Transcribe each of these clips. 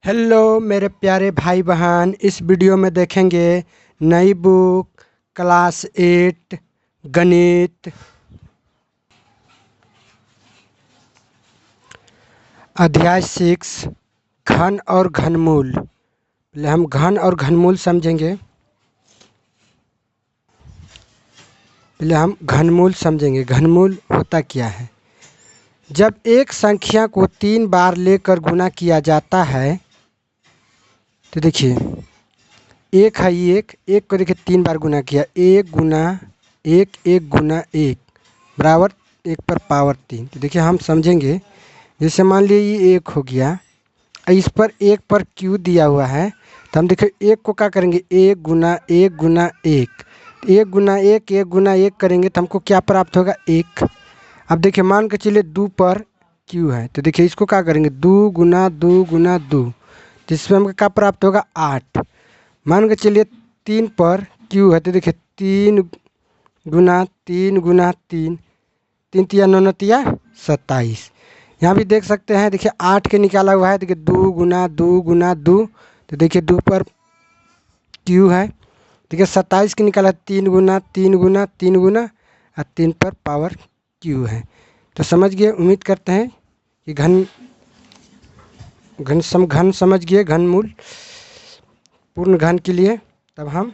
Hello मेरे प्यारे भाई बहन, इस वीडियो में देखेंगे नई बुक क्लास 8 गणित अध्याय 6 घन और घनमूल। पहले हम घन और घनमूल समझेंगे। घनमूल होता क्या है? जब एक संख्या को 3 बार लेकर गुणा किया जाता है तो देखिए एक है, एक को देखिए 3 बार गुना किया, 1 गुना 1 1 गुना 1 बराबर 1 पर पावर 3। तो देखिए हम समझेंगे, जैसे मान लीजिए ये 1 हो गया, इस पर 1 पर क्यू दिया हुआ है, तो हम देखिए 1 को क्या करेंगे, 1 गुना 1 गुना 1, 1 गुना 1 1 गुना 1 करेंगे तो हमको क्या प्राप्त होगा, 1। अब देखिए मान के चलिए 2 पर क्यू है, तो देखिए इसको क्या करेंगे, 2 गुना 2 गुना 2, जिसमें हमको क्या प्राप्त होगा, 8। मान के चलिए 3 पर क्यू है, तो देखिए 3 गुना 3 गुना 3, 3 तिया 9 तिया 27। यहाँ भी देख सकते हैं, देखिए 8 के निकाला हुआ है, देखिए 2 गुना 2 गुना 2, तो देखिए 2 पर क्यू है, देखिए 27 के निकाला 3 गुना 3 गुना 3 गुना और 3 पर पावर क्यू है। तो समझ गए, उम्मीद करते हैं कि घन समझ गए, घनमूल पूर्ण घन के लिए। तब हम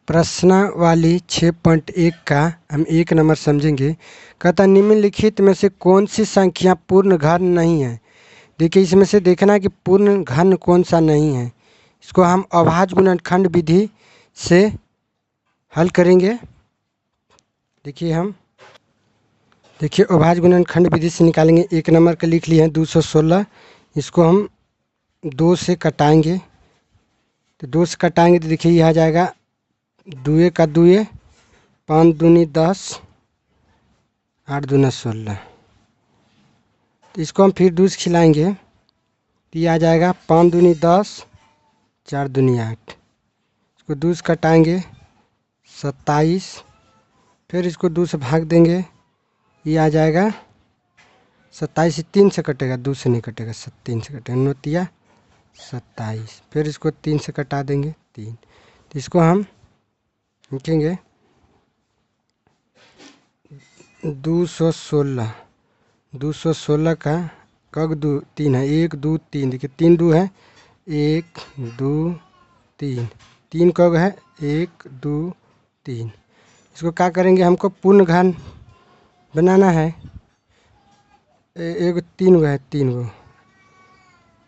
प्रश्नावली 6.1 का हम 1 नंबर समझेंगे। कहता निम्नलिखित में से कौन सी संख्या पूर्ण घन नहीं है। देखिए इसमें से देखना है कि पूर्ण घन कौन सा नहीं है। इसको हम अभाज्य गुणनखंड विधि से हल करेंगे। देखिए अभाज्य गुणनखंड विधि से निकालेंगे। 1 नंबर का लिख लिए हैं 216, इसको हम 2 से कटाएंगे, तो 2 से कटाएंगे तो देखिए यह आ जाएगा 2 का 2, 5 दूनी 10, 8 दूना 16। तो इसको हम फिर 2 से खिलाएंगे तो ये आ जाएगा 5 दूनी 10, 4 दूनी 8। इसको 2 से कटाएंगे 27, फिर इसको 2 से भाग देंगे, ये आ जाएगा 27 से 3 से कटेगा, 2 से नहीं कटेगा, 3 से कटेगा, 9 तिया 27। फिर इसको 3 से कटा देंगे 3, तो इसको हम लिखेंगे 216 का कग 2 3 है, 1 2 3, देखिए 3 2 है, 1 2 3, 3 कग है 1 2 3। इसको क्या करेंगे, हमको पूर्ण घन बनाना है। एक 3 गो है, 3 गो,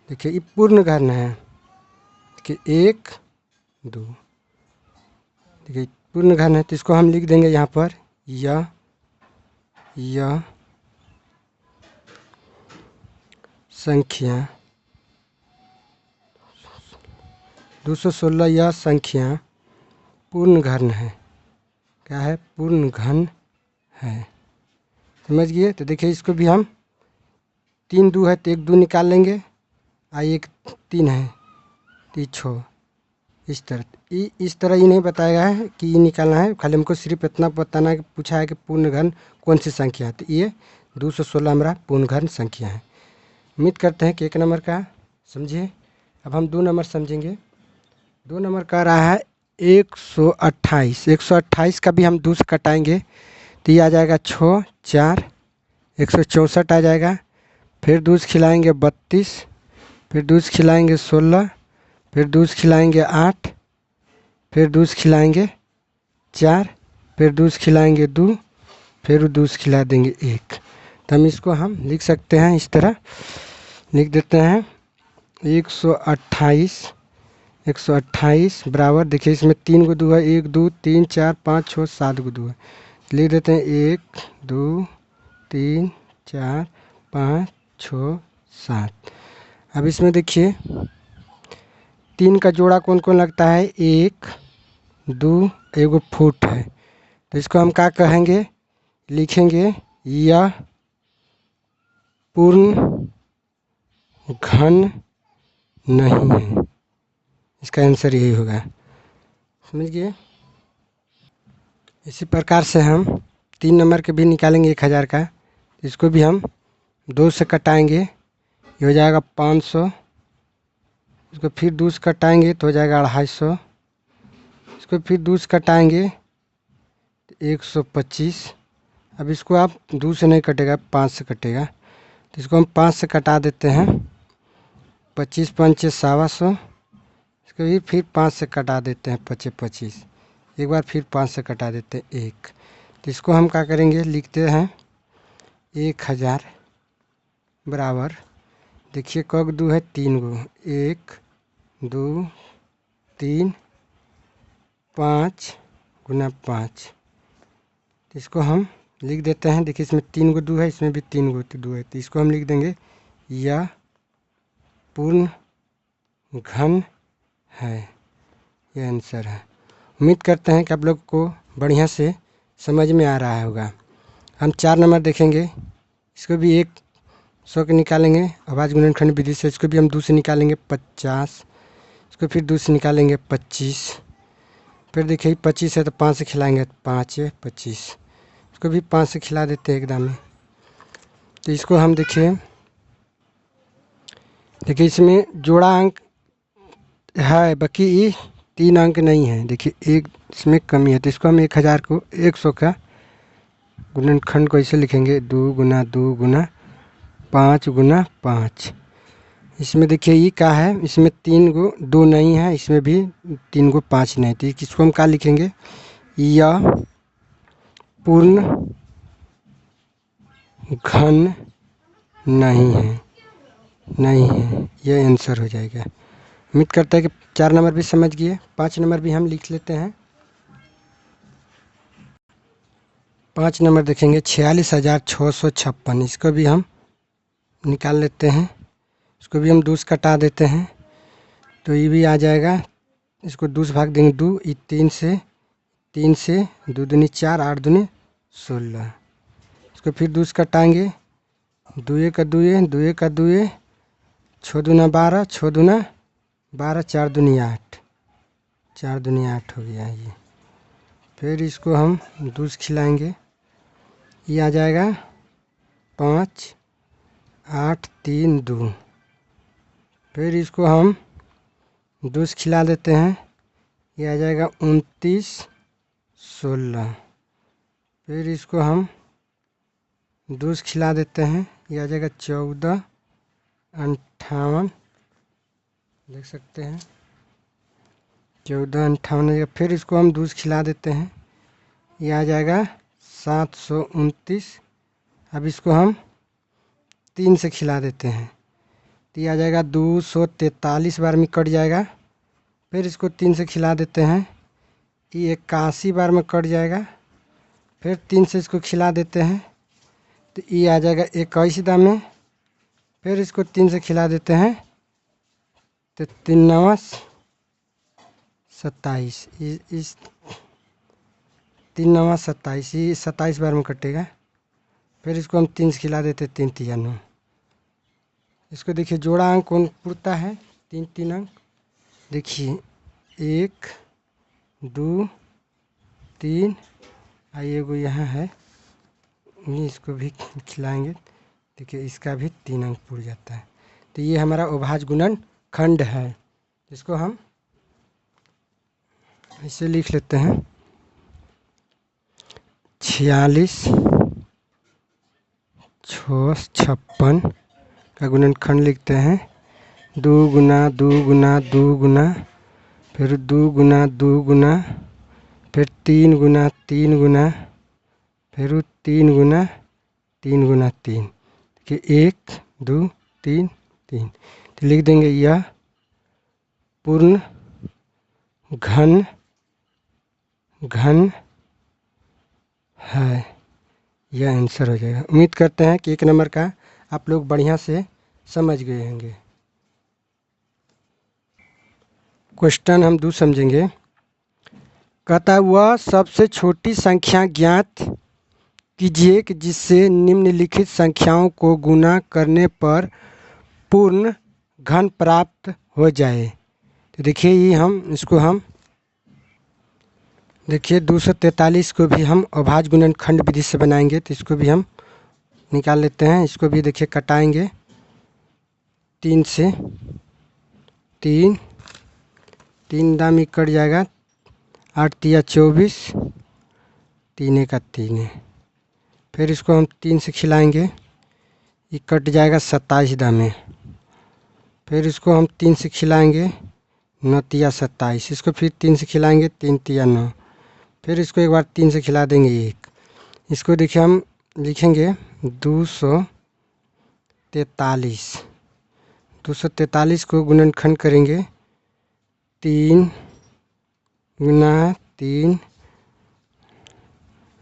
देखिए ये पूर्ण घन है कि 1 2, देखिए पूर्ण घन है, तो इसको हम लिख देंगे यहाँ पर यह संख्या 216 यह संख्या पूर्ण घन है। क्या है, पूर्ण घन है। समझ गए। तो देखिए इसको भी हम 3 2 है तो 1 2 निकाल लेंगे, 1 3 है तो 6। इस तरह ये नहीं बताया है कि ये निकालना है, खाली हमको सिर्फ इतना बताना है कि पूछा है कि पूर्ण घन कौन सी संख्या है। तो ये 216 हमारा पूर्ण घन संख्या है। उम्मीद करते हैं कि 1 नंबर का समझिए। अब हम 2 नंबर समझेंगे। 2 नंबर का रहा है 128। 128 का भी हम 2 से कटाएंगे तो ये आ जाएगा 6 4, 164 आ जाएगा। फिर 2 से खिलाएंगे 32, फिर 2 से खिलाएंगे 16, फिर 2 से खिलाएंगे 8, फिर 2 से खिलाएंगे 4, फिर 2 से खिलाएंगे 2, फिर 2 से खिला देंगे 1। तो हम इसको हम लिख सकते हैं, इस तरह लिख देते हैं 128 बराबर, देखिए इसमें 3 गो 2 है, 1 2 3 4 5 6 7 गो 2 है, लिख देते हैं 1 2 3 4 5 6 7। अब इसमें देखिए 3 का जोड़ा कौन कौन लगता है, 1 2, एगो फुट है, तो इसको हम क्या कहेंगे, लिखेंगे यह पूर्ण घन नहीं है। इसका आंसर यही होगा। समझ गए। इसी प्रकार से हम 3 नंबर के भी निकालेंगे 1000 का। इसको भी हम 2 से कटाएंगे ये हो जाएगा 500। इसको फिर 2 से कटाएंगे तो हो जाएगा 250। इसको फिर 2 से कटाएंगे तो 125। अब इसको आप 2 से नहीं कटेगा, 5 से कटेगा, तो इसको हम 5 से कटा देते हैं। 25 पंचे 125। इसको भी फिर 5 से कटा देते हैं, 25। एक बार फिर 5 से कटा देते हैं 1। तो इसको हम क्या करेंगे, लिखते हैं 1000 बराबर, देखिए कग 2 है 3 गो, 1 2 3 5 गुना 5। तो इसको हम लिख देते हैं। देखिए इसमें 3 गो 2 है, इसमें भी 3 गो 2 है, तो इसको हम लिख देंगे यह पूर्ण घन है। यह आंसर है। उम्मीद करते हैं कि आप लोग को बढ़िया से समझ में आ रहा होगा। हम 4 नंबर देखेंगे। इसको भी 100 के निकालेंगे अभाज्य गुणनखंड विधि से। इसको भी हम 2 से निकालेंगे 50। इसको फिर 2 से निकालेंगे 25। फिर देखिए 25 है तो 5 से खिलाएंगे, 5 है 25। इसको भी 5 से खिला देते हैं एकदम में। तो इसको हम देखिए इसमें जोड़ा अंक है, बाकी 3 अंक नहीं है। देखिए एक इसमें कमी है, तो इसको हम 1000 को 100 का गुणनखंड को ऐसे लिखेंगे 2 गुना 2 गुना 5 गुना 5। इसमें देखिए ये क्या है, इसमें 3 गो 2 नहीं है, इसमें भी 3 गो 5 नहीं। तो इसको हम क्या लिखेंगे, यह पूर्ण घन नहीं है, यह आंसर हो जाएगा। उम्मीद करता है कि 4 नंबर भी समझ गए। 5 नंबर भी हम लिख लेते हैं। 5 नंबर देखेंगे 46,656। इसको भी हम निकाल लेते हैं। इसको भी हम 2 से कटा देते हैं, तो ये भी आ जाएगा। इसको 2 से भाग देंगे 2, ये 3 से 2 दूनी 4, 8 दूनी 16। इसको फिर 2 से कटाएंगे, 2 का 2, 2 का 2, 6 दूना 12, 6 दूना 12, 4 दूनी 8, 4 दूनी 8 हो गया ये। फिर इसको हम 2 से खिलाएंगे, ये आ जाएगा 5 8 3 2। फिर इसको हम 2 से खिला देते हैं, ये आ जाएगा 29 16। फिर इसको हम 2 से खिला देते हैं, ये आ जाएगा 14 58। देख सकते हैं 14 58। फिर इसको हम 2 से खिला देते हैं, ये आ जाएगा 729। अब इसको हम 3 से खिला देते हैं, तो ये आ जाएगा 243 बार में कट जाएगा। फिर इसको 3 से खिला देते हैं, ये 81 बार में कट जाएगा। फिर 3 से इसको खिला देते हैं, तो ये आ जाएगा 21 दाम में। फिर इसको 3 से खिला देते हैं, तो 3 9 27। इस 3 9 27, ये 27 बार में कटेगा। फिर इसको हम 3 से खिला देते, 3 3 9। इसको देखिए जोड़ा अंक कौन पुरता है, 3 3 अंक। देखिए 1 2 3, आइए वो यहाँ है, इसको भी खिलाएंगे। देखिए इसका भी 3 अंक पुर जाता है। तो ये हमारा अभाज्य गुणनखंड है। इसको हम ऐसे लिख लेते हैं 46 656 का गुणनखंड लिखते हैं। 2 गुना 2 गुना 2 गुना, फिर 2 गुना 2 गुना, फिर 3 गुना 3 गुना, फिर 3 गुना 3 गुना 3। देखिए 1 2 3 3। तो लिख देंगे यह पूर्ण घन है। यह आंसर हो जाएगा। उम्मीद करते हैं कि 1 नंबर का आप लोग बढ़िया से समझ गए होंगे। क्वेश्चन हम 2 समझेंगे। कहता वह सबसे छोटी संख्या ज्ञात कीजिए कि जिससे निम्नलिखित संख्याओं को गुना करने पर पूर्ण घन प्राप्त हो जाए। तो देखिए ये इसको हम देखिए 243 को भी हम अभाज्य गुणनखंड विधि से बनाएंगे। तो इसको भी हम निकाल लेते हैं। इसको भी देखिए कटाएंगे, 3 से 3, 3 दाम कट जाएगा, 8 तिया 24, 3 का 3 है। फिर इसको हम 3 से खिलाएंगे, ये कट जाएगा 27 दामे। फिर इसको हम 3 से खिलाएंगे, 9 तिया 27, इसको फिर 3 से खिलाएंगे, 3 तिया 9। फिर इसको एक बार 3 से खिला देंगे 1। इसको देखिए हम लिखेंगे 243। 243 को गुणनखंड करेंगे, 3 गुना 3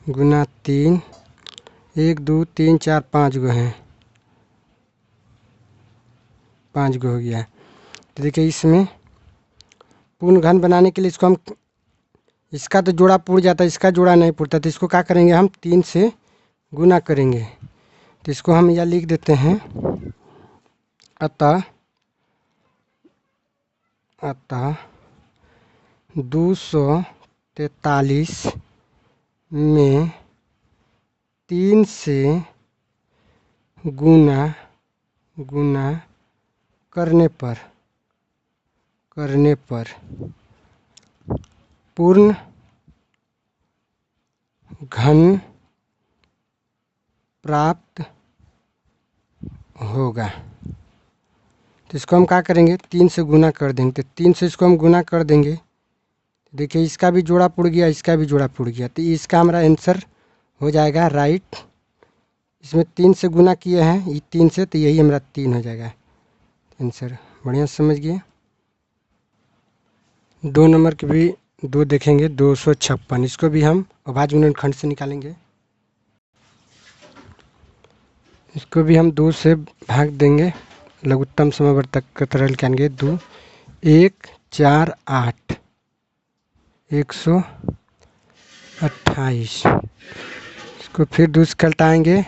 गुना 3, 1 2 3 4 5 गो हैं, 5 गो हो गया। तो देखिए इसमें पूर्ण घन बनाने के लिए इसको हम, इसका तो जोड़ा पुड़ जाता है, इसका जोड़ा नहीं पुड़ता, तो इसको क्या करेंगे हम 3 से गुना करेंगे। तो इसको हम यह लिख देते हैं, अतः 243 में 3 से गुना करने पर पूर्ण घन प्राप्त होगा। तो इसको हम क्या करेंगे, 3 से गुना कर देंगे। तो 3 से इसको हम गुना कर देंगे, देखिए इसका भी जोड़ा पुड़ गया, इसका भी जोड़ा पुड़ गया, तो इसका हमारा आंसर हो जाएगा राइट। इसमें 3 से गुना किए हैं, ये 3 से, तो यही हमारा 3 हो जाएगा आंसर। बढ़िया समझ गए। 2 नंबर के भी 2 देखेंगे, 256, इसको भी हम अभाज्य गुणनखंड से निकालेंगे। इसको भी हम 2 से भाग देंगे, लघुत्तम समवर्तक का तरल क्या आएंगे, 2 1 4 8, 128। इसको फिर 2 से कटाएंगे,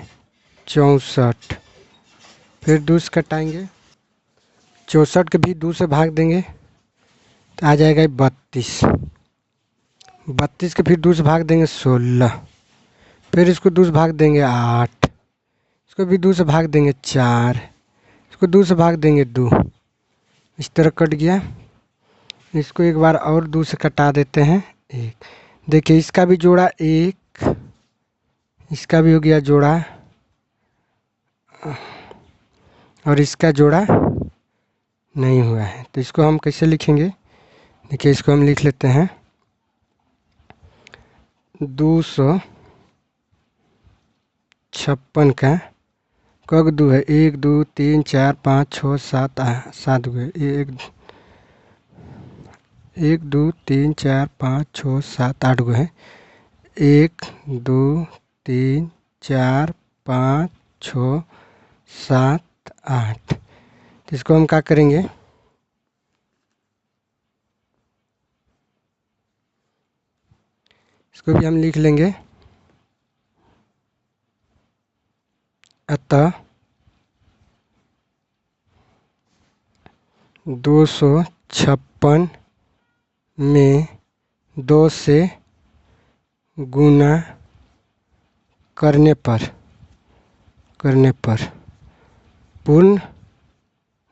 64। फिर 2 से कटाएंगे, 64 के भी 2 से भाग देंगे, तो आ जाएगा 32। 32 के फिर 2 से भाग देंगे, 16। फिर इसको 2 से भाग देंगे, 8। इसको भी 2 से भाग देंगे, 4। इसको 2 से भाग देंगे, 2। इस तरह कट गया। इसको एक बार और 2 से कटा देते हैं, 1। देखिए इसका भी जोड़ा 1, इसका भी हो गया जोड़ा, और इसका जोड़ा नहीं हुआ है। तो इसको हम कैसे लिखेंगे, देखिए इसको हम लिख लेते हैं, 256 का कग 2 है, 1 2 3 4 5 6 7 7 गो है, 1 2 3 4 5 6 7 8 गो है, 1 2 3 4 5 6 7 8। तो इसको हम क्या करेंगे, इसको भी हम लिख लेंगे, अतः 256 में 2 से गुना करने पर पूर्ण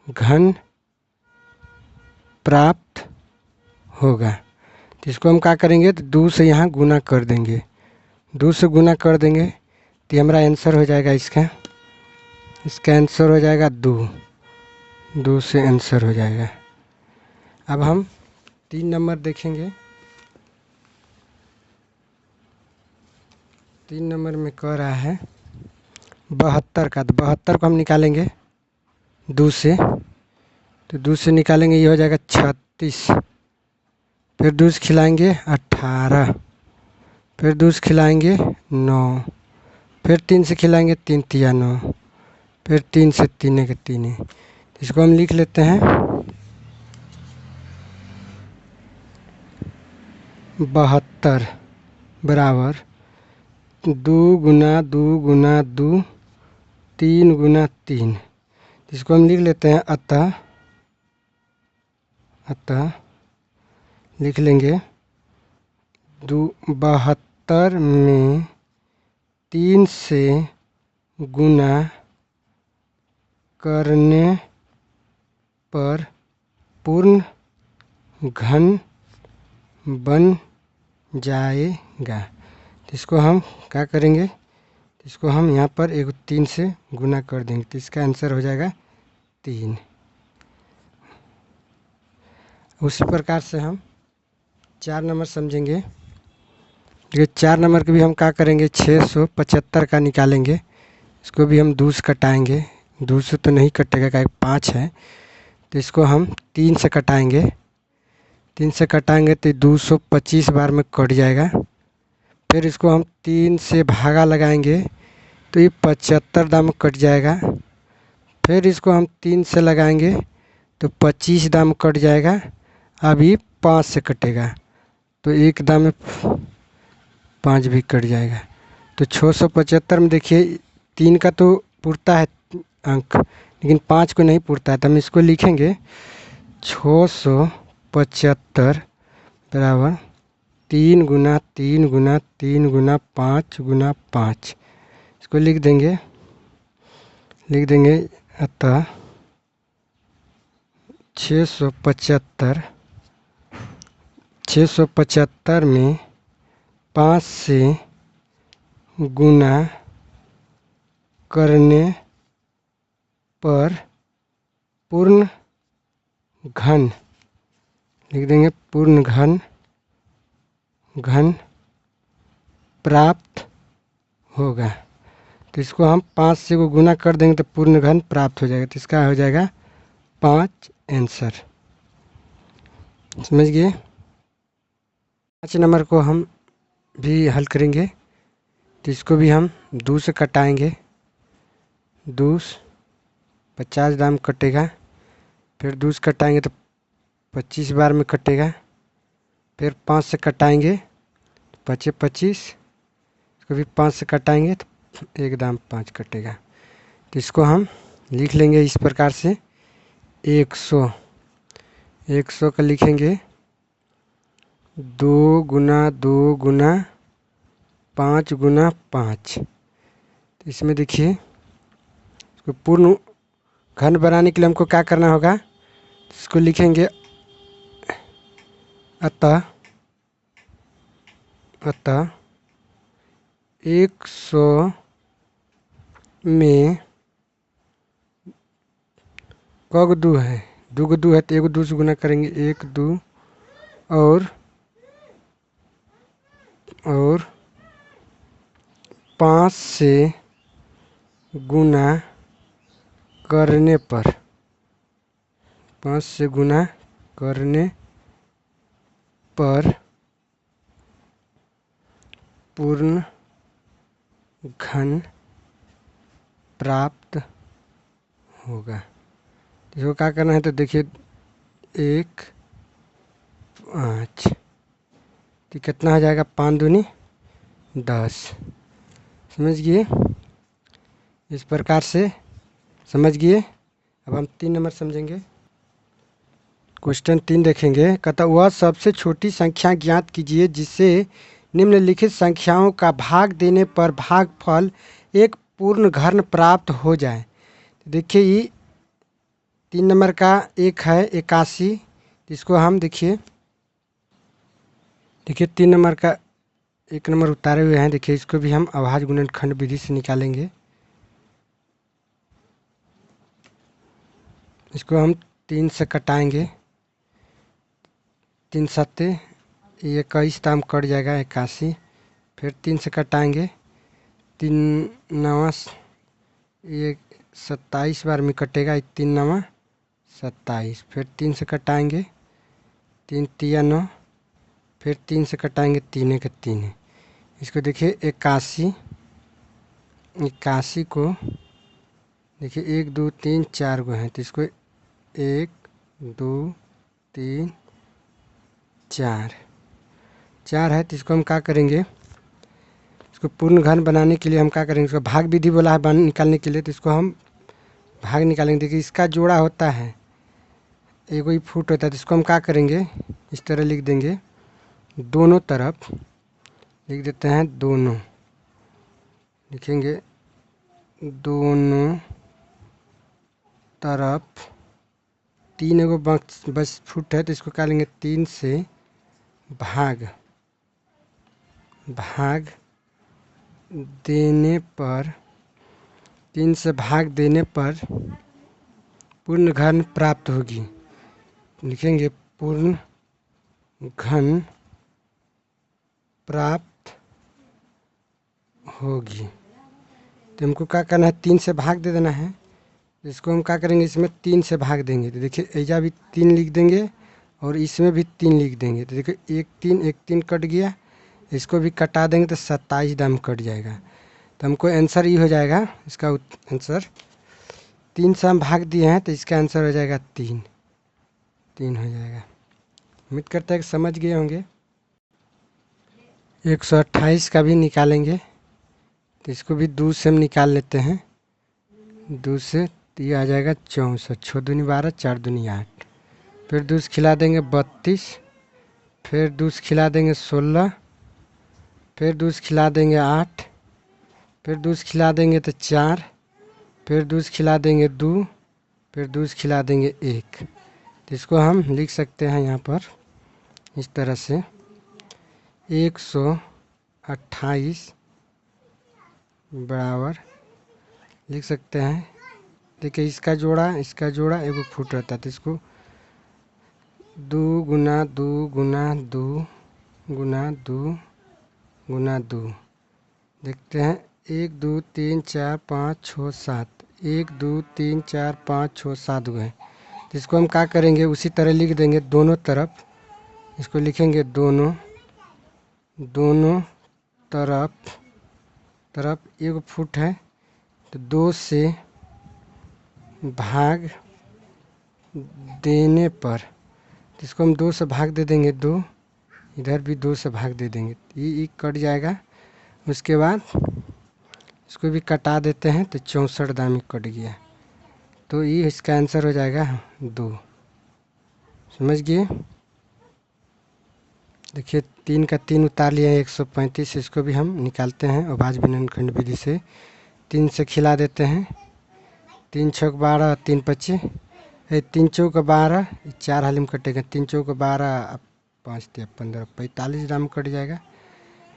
घन प्राप्त होगा। तो इसको हम क्या करेंगे, तो 2 से यहाँ गुना कर देंगे, 2 से गुना कर देंगे, तो हमारा आंसर हो जाएगा, इसका आंसर हो जाएगा 2 से आंसर हो जाएगा। अब हम 3 नंबर देखेंगे। 3 नंबर में कह रहा है 72 का, तो 72 को हम निकालेंगे 2 से, तो 2 से निकालेंगे, ये हो जाएगा 36। फिर 2 से खिलाएंगे 18, फिर 2 से खिलाएंगे 9, फिर 3 से खिलाएंगे, 3 तिया 9, फिर 3 से 3 के 3। इसको हम लिख लेते हैं, 72 बराबर 2 गुना 2 गुना 2 3 गुना 3। इसको हम लिख लेते हैं, अतः लिख लेंगे 72 में 3 से गुना करने पर पूर्ण घन बन जाएगा। तो इसको हम क्या करेंगे, इसको हम यहाँ पर 3 से गुना कर देंगे, तो इसका आंसर हो जाएगा 3। उसी प्रकार से हम 4 नंबर समझेंगे। देखिए 4 नंबर के भी हम क्या करेंगे, 675 का निकालेंगे। इसको भी हम 2 से कटाएंगे, 2 से तो नहीं कटेगा, क्या 5 है, तो इसको हम 3 से कटाएंगे। 3 से कटाएंगे तो 225 बार में कट जाएगा। फिर इसको हम 3 से भागा लगाएंगे तो ये 75 दाम में कट जाएगा। फिर इसको हम 3 से लगाएंगे तो 25 दाम में कट जाएगा। अब ये 5 से कटेगा तो 1 दाम में 5 भी कट जाएगा। तो 675 में देखिए 3 का तो पुरता है अंक, लेकिन 5 को नहीं पुरता है, तो हम इसको लिखेंगे 675 बराबर 3 गुना 3 गुना 3 गुना 5 गुना 5। इसको लिख देंगे अतः 675 में 5 से गुना करने पर पूर्ण घन, लिख देंगे पूर्ण घन प्राप्त होगा। तो इसको हम 5 से को गुना कर देंगे तो पूर्ण घन प्राप्त हो जाएगा। तो इसका हो जाएगा 5 आंसर। समझ गए। 5 नंबर को हम भी हल करेंगे। तो इसको भी हम 2 से कटाएंगे, 2 50 दाम कटेगा। फिर 2 से कटाएंगे तो 25 बार में कटेगा। फिर 5 से कटाएंगे 25, इसको भी 5 से कटाएंगे तो 1 दाम 5 कटेगा। तो इसको हम लिख लेंगे इस प्रकार से 100 का लिखेंगे 2 गुना 2 गुना 5 गुना 5। तो इसमें देखिए इसको पूर्ण घन बनाने के लिए हमको क्या करना होगा, इसको लिखेंगे अतः 100 में कग 2 है, 2 है तो 1 2 से गुना करेंगे 1 2 और 5 से गुना करने पर, 5 से गुना करने पर पूर्ण घन प्राप्त होगा। इसको क्या करना है, तो देखिए 1 5, तो कितना हो जाएगा 5 दूनी 10। समझ गए। इस प्रकार से समझ गए। अब हम 3 नंबर समझेंगे। क्वेश्चन 3 देखेंगे। कहता वह सबसे छोटी संख्या ज्ञात कीजिए जिसे निम्नलिखित संख्याओं का भाग देने पर भागफल एक पूर्ण घन प्राप्त हो जाए। देखिए ये 3 नंबर का एक है 81। इसको हम देखिए 3 नंबर का 1 नंबर उतारे हुए हैं। देखिए इसको भी हम अभाज्य गुणनखंड विधि से निकालेंगे। इसको हम 3 से कटाएंगे, 3 सत्ते 21 दाम कट जाएगा 81। फिर 3 से कटाएंगे 3 नवा ये 27 बार में कटेगा, 3 नवा 27। फिर 3 से कटाएंगे 3 तिया 9। फिर 3 से कटाएंगे 3 के 3। इसको देखिए 81 को देखिए 1 2 3 4 गो हैं, तो इसको 1 2 3 4 है। तो इसको हम क्या करेंगे, इसको पूर्ण घन बनाने के लिए हम क्या करेंगे, इसको भाग विधि बोला है निकालने के लिए। तो इसको हम भाग निकालेंगे। देखिए इसका जोड़ा होता है, एक ही फुट होता है। तो इसको हम क्या करेंगे, इस तरह लिख देंगे, दोनों तरफ लिख देते हैं, दोनों लिखेंगे दोनों तरफ तीन एगो बस फुट है, तो इसको क्या लेंगे 3 से भाग देने पर 3 से भाग देने पर पूर्ण घन प्राप्त होगी। लिखेंगे पूर्ण घन प्राप्त होगी। तो हमको क्या करना है, 3 से भाग दे देना है। इसको हम क्या करेंगे, इसमें 3 से भाग देंगे। तो देखिए ऐजा भी 3 लिख देंगे और इसमें भी 3 लिख देंगे। तो देखिए एक 3 कट गया, इसको भी कटा देंगे तो 27 दाम कट जाएगा। तो हमको आंसर ये हो जाएगा, इसका आंसर 3 से हम भाग दिए हैं, तो इसका आंसर हो जाएगा 3 हो जाएगा। उम्मीद करते हैं कि समझ गए होंगे। 128 का भी निकालेंगे, तो इसको भी 2 से हम निकाल लेते हैं। 2 से तो ये आ जाएगा 64, 6 दूनी 12, 4 दूनी 8। फिर 2 से खिला देंगे 32, फिर 2 से खिला देंगे 16, फिर 2 से खिला देंगे 8, फिर 2 से खिला देंगे तो 4, फिर 2 से खिला देंगे 2, फिर 2 से खिला देंगे 1। तो इसको हम लिख सकते हैं यहाँ पर इस तरह से 128 बराबर लिख सकते हैं। देखिए इसका जोड़ा एगो फुट रहता है, तो इसको 2 गुना 2 गुना 2 गुना 2 गुना 2 देखते हैं 1 2 3 4 5 6 7 1 2 3 4 5 6 7 हुए। तो इसको हम क्या करेंगे, उसी तरह लिख देंगे दोनों तरफ। इसको लिखेंगे दोनों तरफ एक फुट है, तो 2 से भाग देने पर, तो इसको हम 2 से भाग दे देंगे 2, इधर भी 2 से भाग दे देंगे, ये कट जाएगा। उसके बाद इसको भी कटा देते हैं, तो 64 दाम कट गया। तो ये इसका आंसर हो जाएगा 2। समझ गए। देखिए 3 का 3 उतार लिया है 135। इसको भी हम निकालते हैं अभाज्य गुणनखंड विधि से। 3 से खिला देते हैं, 3 छक 12, 3 पच्चे 3 चौक 12, 4 हाली में कटेगा। 3 चौक 12, 5 3 15, 45 दाम कट जाएगा।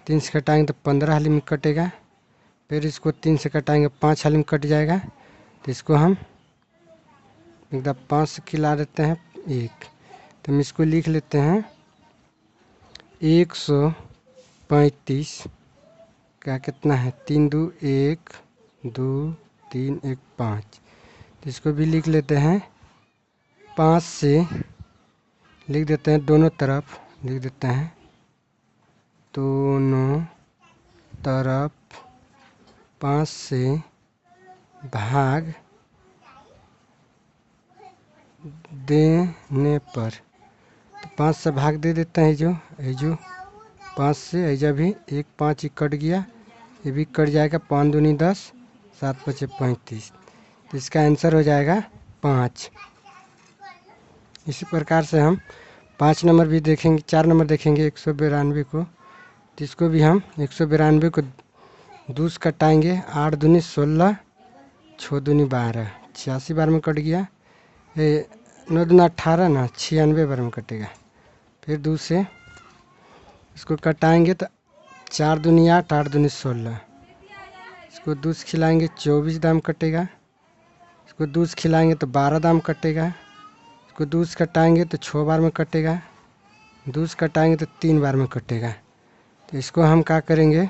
3 से कटाएंगे तो 15 हाली में कटेगा। फिर इसको 3 से कटाएंगे 5 हाली में कट जाएगा। तो इसको हम एकदम 5 से खिला देते हैं 1। तो हम इसको लिख लेते हैं 135 का कितना है, 3 2 1 2 3 1 5। तो इसको भी लिख लेते हैं 5 से लिख देते हैं, दोनों तरफ लिख देते हैं, दोनों तरफ 5 से भाग देने पर। तो 5 से भाग दे देते हैं, जो 5 से ऐजा भी 1 5 ही कट गया, ये भी कट जाएगा। 5 दूनी 10, 7 5 35। तो इसका आंसर हो जाएगा 5। इसी प्रकार से हम 5 नंबर भी देखेंगे, 4 नंबर देखेंगे 192 को। तो इसको भी हम 192 को 2 से कटाएंगे, 8 दूनी 16, 6 दूनी 12, 86 बार में कट गया। 9 दूना 18 ना, 96 बार में कटेगा। फिर 2 से इसको कटाएंगे तो 4 दूनी 8, 8 दूनी 16। इसको 2 से खिलाएंगे 24 दाम कटेगा। इसको 2 से खिलाएंगे तो 12 दाम कटेगा। इसको 2 से कटाएंगे तो 6 बार में कटेगा। 2 से कटाएंगे तो 3 बार में कटेगा। तो इसको हम क्या करेंगे,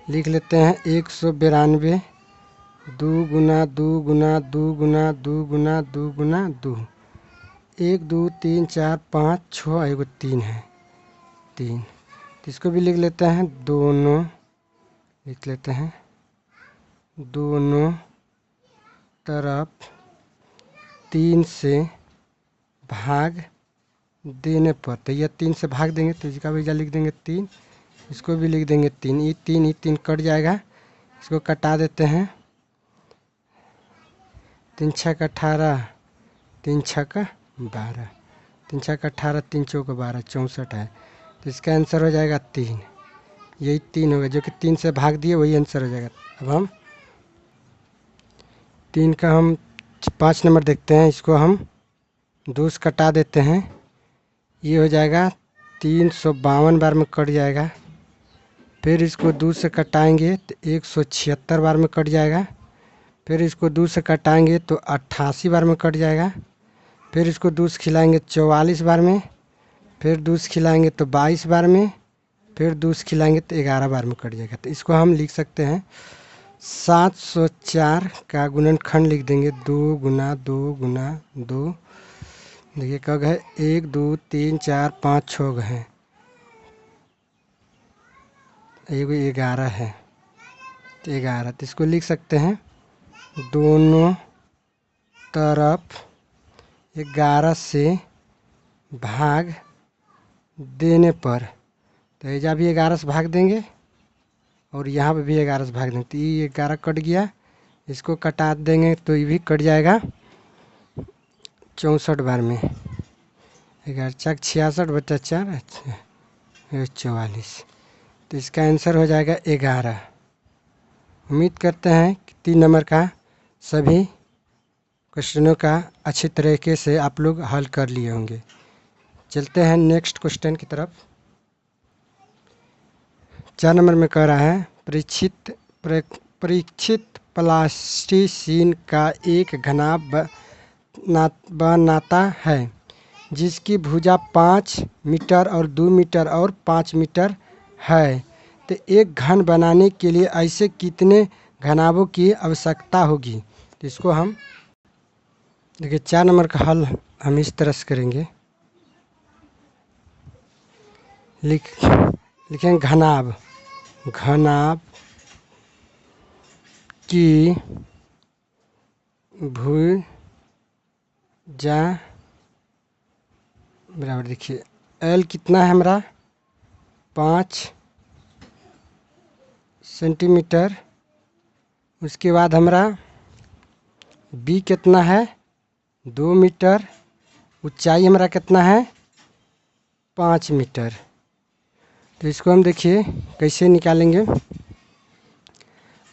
लिख लेते हैं 192 2 गुना 2 गुना 2 गुना 2 गुना 2 गुना 2, 1 2 3 4 5 6 एगो 3 है 3। तो इसको भी लिख लेते हैं, दोनों लिख लेते हैं, दोनों तरफ 3 से भाग देने पर। तो यह 3 से भाग देंगे तो इसका वजह लिख देंगे 3, इसको भी लिख देंगे 3। ये 3 कट जाएगा। इसको कटा देते हैं, 3 छक 18, 3 छक 12, 3 छक 18, 3 चौक 12, 64 है। तो इसका आंसर हो जाएगा 3। यही 3 होगा, जो कि 3 से भाग दिए वही आंसर हो जाएगा। अब हम 3 का हम 5 नंबर देखते हैं, इसको हम 2 से कटा देते हैं। ये हो जाएगा 352 बार में कट जाएगा। फिर इसको 2 से कटाएंगे तो 176 बार में कट जाएगा। फिर इसको 2 से कटाएंगे तो 88 बार में कट जाएगा। फिर इसको 2 से खिलाएंगे 44 बार में। फिर 2 से खिलाएंगे तो 22 बार में। फिर 2 से खिलाएंगे तो 11 बार में कट जाएगा। तो इसको हम लिख सकते हैं 704 का गुणनखंड लिख देंगे 2 गुना 2 गुना 2। देखिए कग है 1 2 3 4 5 6 हैं, एक 11 है तो 11। तो इसको लिख सकते हैं दोनों तरफ 11 से भाग देने पर। तो एजा भी 11 से भाग देंगे और यहाँ पे भी 11 से भाग देंगे। तो ये 11 कट गया, इसको कटा देंगे तो ये भी कट जाएगा 64 बार में। 11 4 66 बचा 4 44। तो इसका आंसर हो जाएगा 11। उम्मीद करते हैं कि 3 नंबर का सभी क्वेश्चनों का अच्छी तरीके से आप लोग हल कर लिए होंगे। चलते हैं नेक्स्ट क्वेश्चन की तरफ। 4 नंबर में कह रहा है परीक्षित प्लास्टिसीन का एक घना बनाता है जिसकी भुजा 5 मीटर और 2 मीटर और 5 मीटर है। तो एक घन बनाने के लिए ऐसे कितने घनाभों की आवश्यकता होगी। तो इसको हम देखिए 4 नंबर का हल हम इस तरह से करेंगे। लिखेंगे घनाभ की भुजा बराबर, देखिए एल कितना है हमारा 5 सेंटीमीटर। उसके बाद हमारा बी कितना है 2 मीटर। ऊंचाई हमारा कितना है 5 मीटर। तो इसको हम देखिए कैसे निकालेंगे।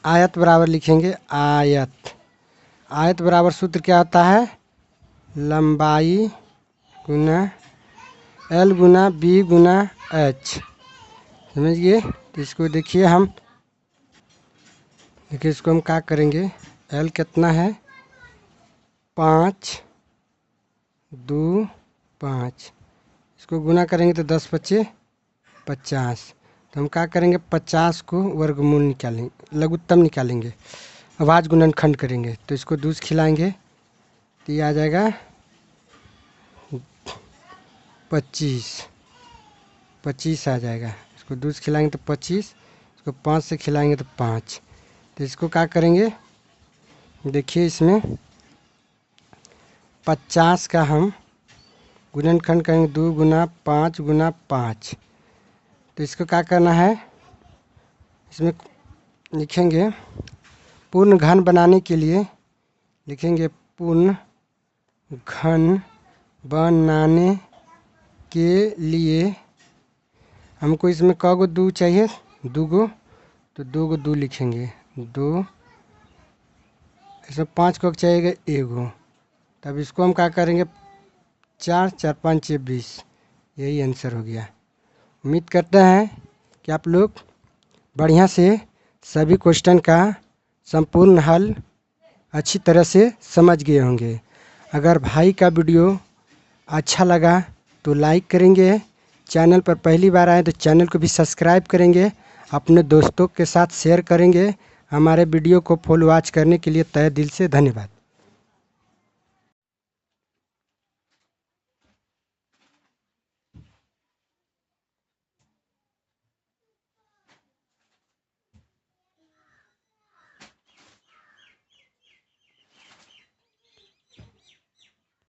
आयत बराबर लिखेंगे आयत बराबर सूत्र क्या होता है लंबाई गुना एल गुना बी गुना एच। समझ गए। तो इसको देखिए इसको हम क्या करेंगे। एल कितना है 5 2 5। इसको गुना करेंगे तो 10 5 50। तो हम क्या करेंगे 50 को वर्गमूल निकालेंगे, लघुत्तम निकालेंगे, अभाज्य गुणनखंड करेंगे। तो इसको 2 से खिलाएंगे तो ये आ जाएगा 25 आ जाएगा। इसको 2 से खिलाएंगे तो 25, इसको 5 से खिलाएंगे तो 5। तो इसको क्या करेंगे देखिए इसमें 50 का हम गुणनखंड करेंगे 2 गुना 5 गुना 5। तो इसको क्या करना है इसमें लिखेंगे पूर्ण घन बनाने के लिए लिखेंगे पूर्ण घन बनाने के लिए हमको इसमें क गो 2 चाहिए 2 गो। तो 2 गो 2 लिखेंगे 2। इसमें 5 को चाहिए 1 गो। तब इसको हम क्या करेंगे 4 4 5 6 20। यही आंसर हो गया। उम्मीद करते हैं कि आप लोग बढ़िया से सभी क्वेश्चन का संपूर्ण हल अच्छी तरह से समझ गए होंगे। अगर भाई का वीडियो अच्छा लगा तो लाइक करेंगे, चैनल पर पहली बार आए तो चैनल को भी सब्सक्राइब करेंगे, अपने दोस्तों के साथ शेयर करेंगे। हमारे वीडियो को फुल वॉच करने के लिए तहे दिल से धन्यवाद।